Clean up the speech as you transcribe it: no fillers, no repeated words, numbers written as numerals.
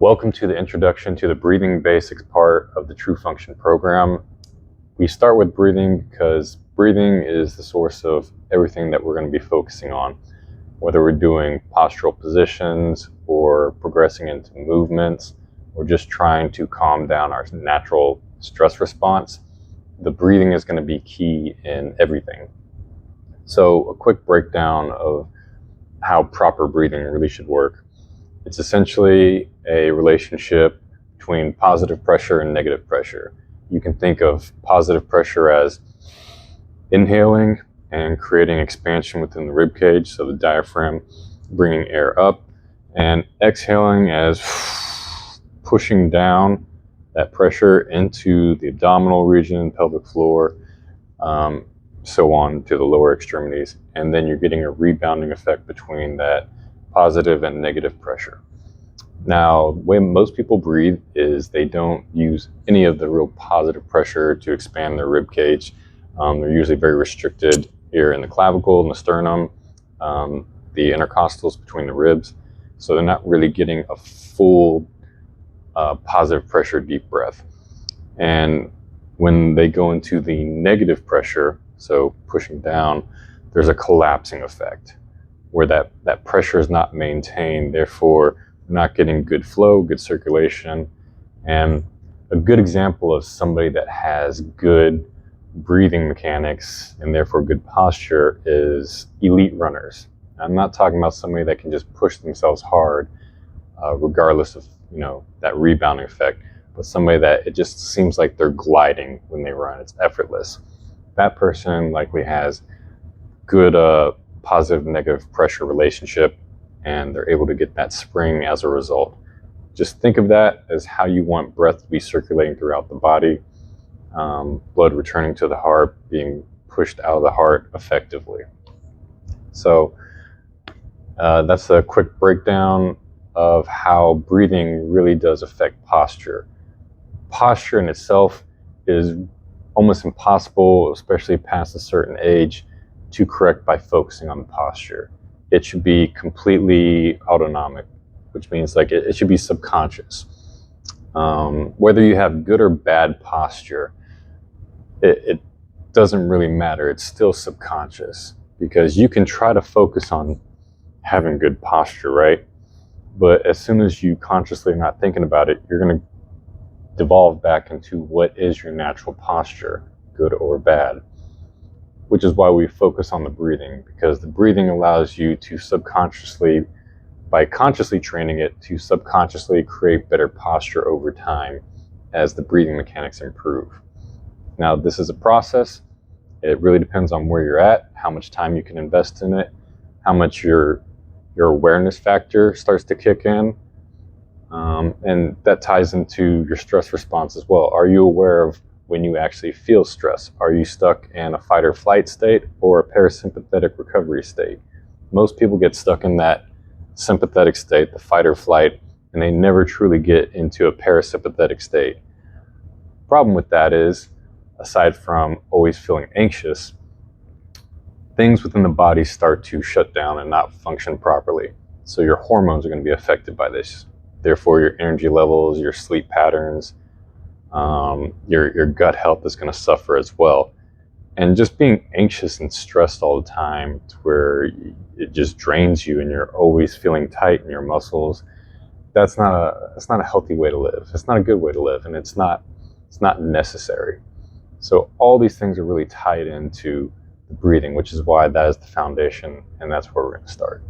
Welcome to the introduction to the breathing basics part of the True Function program. We start with breathing because breathing is the source of everything that we're going to be focusing on. Whether we're doing postural positions or progressing into movements or just trying to calm down our natural stress response, the breathing is going to be key in everything. So a quick breakdown of how proper breathing really should work. It's essentially a relationship between positive pressure and negative pressure. You can think of positive pressure as inhaling and creating expansion within the rib cage, so the diaphragm bringing air up, and exhaling as pushing down that pressure into the abdominal region, pelvic floor, so on to the lower extremities. And then you're getting a rebounding effect between that positive and negative pressure. Now, the way most people breathe is they don't use any of the real positive pressure to expand their rib cage. They're usually very restricted here in the clavicle and the sternum, the intercostals between the ribs. So they're not really getting a full positive pressure deep breath. And when they go into the negative pressure, so pushing down, there's a collapsing effect where that pressure is not maintained, therefore not getting good flow, good circulation. And a good example of somebody that has good breathing mechanics and therefore good posture is elite runners. I'm not talking about somebody that can just push themselves hard regardless of that rebounding effect, but somebody that it just seems like they're gliding when they run. It's effortless. That person likely has good positive negative pressure relationship, and they're able to get that spring as a result. Just think of that as how you want breath to be circulating throughout the body, blood returning to the heart, being pushed out of the heart effectively. So that's a quick breakdown of how breathing really does affect posture. Posture in itself is almost impossible, especially past a certain age, to correct by focusing on the posture. It should be completely autonomic, which means like it should be subconscious. Whether you have good or bad posture, it doesn't really matter. It's still subconscious because you can try to focus on having good posture, right? But as soon as you consciously are not thinking about it, you're going to devolve back into what is your natural posture, good or bad. Which is why we focus on the breathing, because the breathing allows you to subconsciously, by consciously training it, to subconsciously create better posture over time as the breathing mechanics improve. Now, this is a process. It really depends on where you're at, how much time you can invest in it, how much your awareness factor starts to kick in. And that ties into your stress response as well. Are you aware of when you actually feel stress? Are you stuck in a fight or flight state or a parasympathetic recovery state? Most people get stuck in that sympathetic state, the fight or flight, and they never truly get into a parasympathetic state. Problem with that is, aside from always feeling anxious, things within the body start to shut down and not function properly. So your hormones are going to be affected by this. Therefore, your energy levels, your sleep patterns, your gut health is going to suffer as well. And just being anxious and stressed all the time to where it just drains you and you're always feeling tight in your muscles, that's not a healthy way to live. It's not a good way to live, and it's not necessary. So all these things are really tied into the breathing, which is why that is the foundation, and that's where we're going to start.